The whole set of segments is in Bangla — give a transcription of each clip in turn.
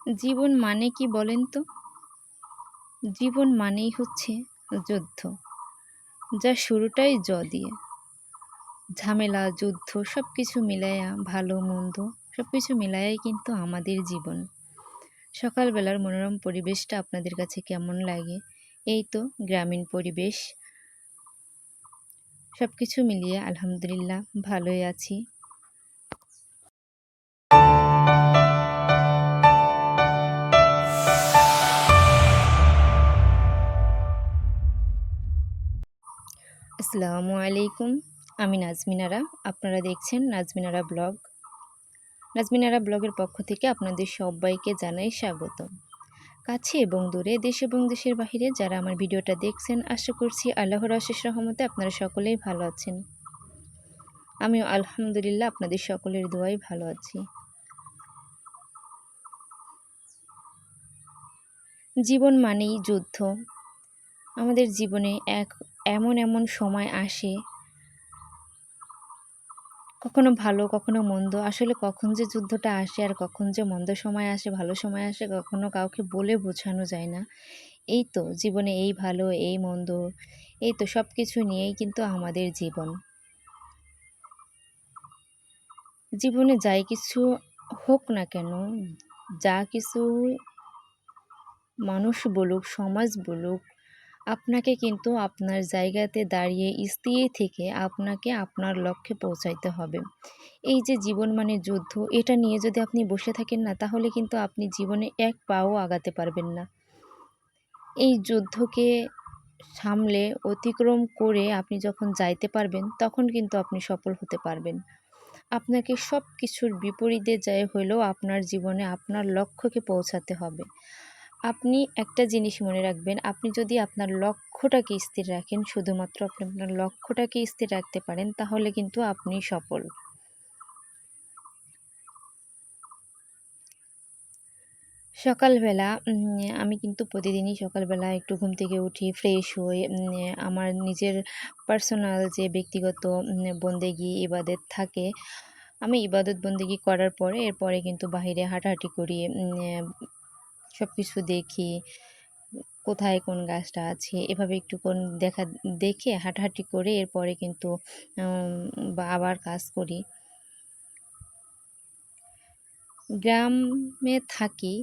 জীবন মানে কি বলেন তো? জীবন মানেই হচ্ছে যুদ্ধ। যার শুরুটাই দিয়ে। ঝামেলা, যুদ্ধ সবকিছু মিলায়া ভালো-মন্দ সবকিছু মিলায়াই কিন্তু আমাদের জীবন। সকালবেলার মনোরম পরিবেশটা আপনাদের কাছে কেমন লাগে? এই তো গ্রামীণ পরিবেশ। সবকিছু মিলিয়ে আলহামদুলিল্লাহ ভালোই আছি। আসসালামু আলাইকুম। আমি নাজমিনারা। আপনারা দেখছেন নাজমিনারা ব্লগ। নাজমিনারা ব্লগের পক্ষ থেকে আপনাদের সবাইকে জানাই স্বাগতম। কাছে এবং দূরে, দেশ এবং দেশের বাহিরে যারা আমার ভিডিওটা দেখছেন, আশা করছি আল্লাহর অশেষ রহমতে আপনারা সকলেই ভালো আছেন। আমিও আলহামদুলিল্লাহ আপনাদের সকলের দোয়ায় ভালো আছি। জীবন মানেই যুদ্ধ। আমাদের জীবনে এমন সময় আসে, কখনো ভালো কখনো মন্দ। আসলে কখন যে যুদ্ধটা আসে আর কখন যে মন্দ সময় আসে, ভালো সময় আসে, কখনো কাউকে বলে বোঝানো যায় না। এই তো জীবনে এই ভালো, এই মন্দ, এই তো সব কিছু নিয়েই কিন্তু আমাদের জীবন। জীবনে যাই কিছু হোক না কেন, যা কিছু মানুষ বলুক, সমাজ বলুক, আপনাকে কিন্তু আপনার জায়গাতে দাঁড়িয়ে স্থির থেকে আপনাকে আপনার লক্ষ্যে পৌঁছাইতে হবে। এই যে জীবন মানে যুদ্ধ, এটা নিয়ে যদি আপনি বসে থাকেন না, তাহলে কিন্তু আপনি জীবনে এক পাও আগাতে পারবেন না। এই যুদ্ধকে সামলে অতিক্রম করে আপনি যখন যাইতে পারবেন, তখন কিন্তু আপনি সফল হতে পারবেন। আপনাকে সব কিছুর বিপরীতে যায় হলেও আপনার জীবনে আপনার লক্ষ্যকে পৌঁছাতে হবে। আপনি একটা জিনিস মনে রাখবেন, আপনি যদি আপনার লক্ষ্যটাকে স্থির রাখেন, শুধুমাত্র আপনি আপনার লক্ষ্যটাকে স্থির রাখতে পারেন, তাহলে কিন্তু আপনি সফল। সকালবেলা আমি কিন্তু প্রতিদিনই সকালবেলা একটু ঘুম থেকে উঠি, ফ্রেশ হই। আমার নিজের পার্সোনাল যে ব্যক্তিগত বন্দেগী ইবাদত থাকে, আমি ইবাদত বন্দেগী করার পরে এরপরে কিন্তু বাহিরে হাঁটাহাঁটি করি। সবকিছু দেখি, কোথায় কোন গাছটা আছে এভাবে একটুক্ষণ দেখে হাঁটাহাঁটি করে এরপরে কিন্তু বা আবার কাজ করি। গ্রামে থাকি,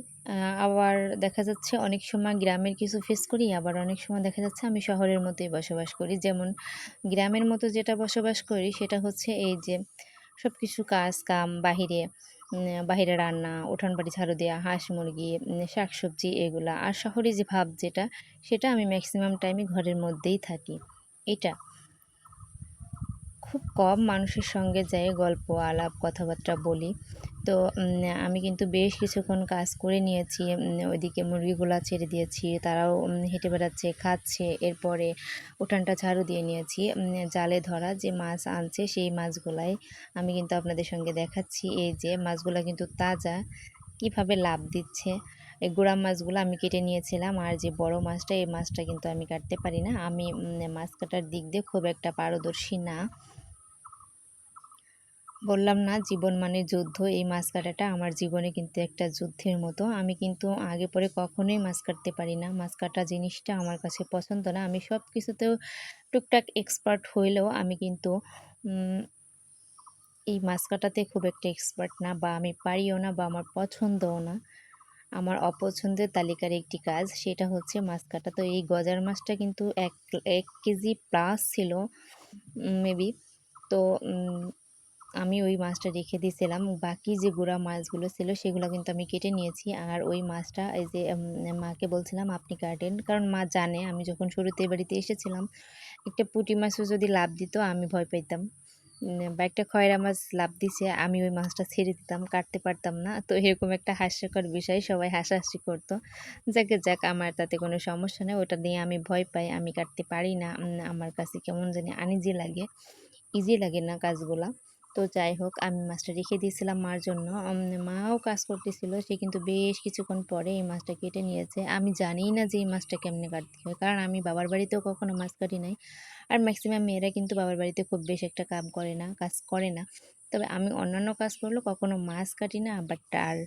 আবার দেখা যাচ্ছে অনেক সময় গ্রামের কিছু ফেস করি, আবার অনেক সময় দেখা যাচ্ছে আমি শহরের মতোই বসবাস করি। যেমন গ্রামের মতো যেটা বসবাস করি সেটা হচ্ছে এই যে সব কিছু কাজ কাম বাহিরে, বাহিরে রান্না, উঠান বাড়ি ঝাড়ু দেওয়া, হাঁস মুরগি, শাকসবজি এগুলা। আর শহরে যে ভাব যেটা, সেটা আমি ম্যাক্সিমাম টাইমই ঘরের মধ্যেই থাকি। এটা খুব কম মানুষের সঙ্গে যাই গল্প আলাপ কথাবার্তা বলি। তো আমি কিন্তু বেশ কিছুক্ষণ কাজ করে নিয়েছি। ওইদিকে মুরগিগুলা ছেড়ে দিয়েছি, তারাও হেঁটে বেড়াচ্ছে, খাচ্ছে। এরপরে উঠানটা ঝাড়ু দিয়ে নিয়েছি। জালে ধরা যে মাছ আনছে সেই মাছগুলাই আমি কিন্তু আপনাদের সঙ্গে দেখাচ্ছি। এই যে মাছগুলা কিন্তু তাজা, কিভাবে লাফ দিচ্ছে। এই গুড়া মাছগুলো আমি কেটে নিয়েছিলাম, আর যে বড় মাছটা, এই মাছটা কিন্তু আমি কাটতে পারি না। আমি মাছ কাটার দিক দিয়ে খুব একটা পারদর্শী না। বললাম না জীবন মানে যুদ্ধ, এই মাছ কাটাটা আমার জীবনে কিন্তু একটা যুদ্ধের মতো। আমি কিন্তু আগে পরে কখনোই মাছ কাটতে পারি না। মাছ কাটা জিনিসটা আমার কাছে পছন্দ না। আমি সব কিছুতেও টুকটাক এক্সপার্ট হইলেও আমি কিন্তু এই মাছ কাটাতে খুব একটা এক্সপার্ট না, বা আমি পারিও না, বা আমার পছন্দও না। আমার অপছন্দের তালিকার একটি কাজ, সেটা হচ্ছে মাছ কাটা। তো এই গজার মাছটা কিন্তু ১ কেজি প্লাস ছিল মেবি। তো আমি ওই মাছটা রেখে দিয়েছিলাম। বাকি যে গুঁড়া মাছগুলো ছিল সেগুলো কিন্তু আমি কেটে নিয়েছি। আর ওই মাছটা এই যে মাকে বলছিলাম আপনি কাটেন। কারণ মা জানে আমি যখন শুরুতে এ বাড়িতে এসেছিলাম, একটা পুঁটি মাছও যদি লাফ দিত আমি ভয় পাইতাম। বা একটা খয়রা মাছ লাফ দিছে, আমি ওই মাছটা ছেড়ে দিতাম, কাটতে পারতাম না। তো এরকম একটা হাস্যকর বিষয়, সবাই হাসাহাসি করতো। যাক আমার তাতে কোনো সমস্যা নেই। ওটা নিয়ে আমি ভয় পাই, আমি কাটতে পারি না। আমার কাছে কেমন জানি আনইজি লাগে, ইজি লাগে না কাজগুলা। তো যাই হোক, আমি মাছটা রেখে দিয়েছিলাম মার জন্য। মাও কাজ করতেছিল, সে কিন্তু বেশ কিছুক্ষণ পরে এই মাছটা কেটে নিয়েছে। আমি জানিই না যে এই মাছটা কেমনে কাটতে হয়, কারণ আমি বাবার বাড়িতেও কখনো মাছ কাটি নাই। আর ম্যাক্সিমাম মেয়েরা কিন্তু বাবার বাড়িতে খুব বেশি একটা কাজ করে না। তবে আমি অন্যান্য কাজ করলেও কখনো মাছ কাটি না। বাট আর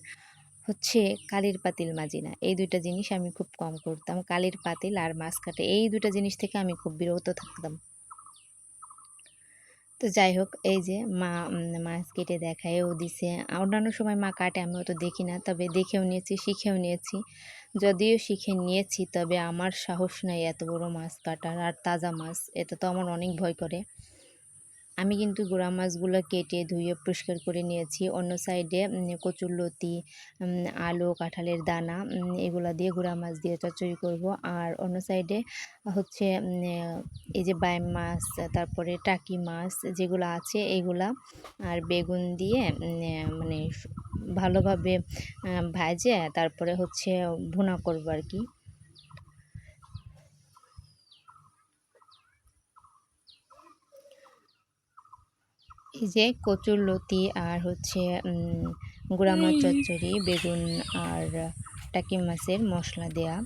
হচ্ছে কালির পাতিল মাজি না। এই ২ টা জিনিস আমি খুব কম করতাম। কালির পাতিল আর মাছ কাটা এই ২ টা জিনিস থেকে আমি খুব বিরত থাকতাম। তো যাই হোক এই যে মা মাছ কেটে দেখায়ও দিছে। অন্যান্য সময় মা কাটে আমি অত দেখি না। তবে দেখেও নিয়েছি, শিখেও নিয়েছি। যদিও শিখে নিয়েছি তবে আমার সাহস নাই এত বড় মাছ কাটার আর তাজা মাছ। এটা তো আমার অনেক ভয় করে। আমি কিন্তু গুড়া মাছগুলো কেটে ধুয়ে পরিষ্কার করে নিয়েছি। অন্য সাইডে কচুরলতি, আলু, কাঁঠালের দানা এগুলা দিয়ে গুড়া মাছ দিয়ে চচ্চড়ি করব। আর অন্য সাইডে হচ্ছে এই যে বাইম মাছ, তারপরে টাকি মাছ যেগুলো আছে এগুলা আর বেগুন দিয়ে মানে ভালোভাবে ভাজে তারপরে হচ্ছে ভুনা করব আর কি। এই যে কচুরলতি আর হচ্ছে গুঁড়া মাছ চচ্চড়ি, বেগুন আর টাকি মাছের মশলা দেয়া।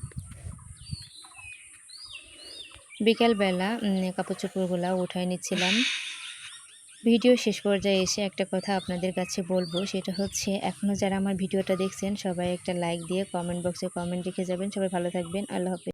বিকালবেলা কাপড় চোপড়গুলা উঠায় নিচ্ছিলাম। ভিডিও শেষ পর্যায়ে এসে একটা কথা আপনাদের কাছে বলবো, সেটা হচ্ছে এখনও যারা আমার ভিডিওটা দেখছেন সবাই একটা লাইক দিয়ে কমেন্ট বক্সে কমেন্ট রেখে যাবেন। সবাই ভালো থাকবেন। আল্লাহ হাফেজ।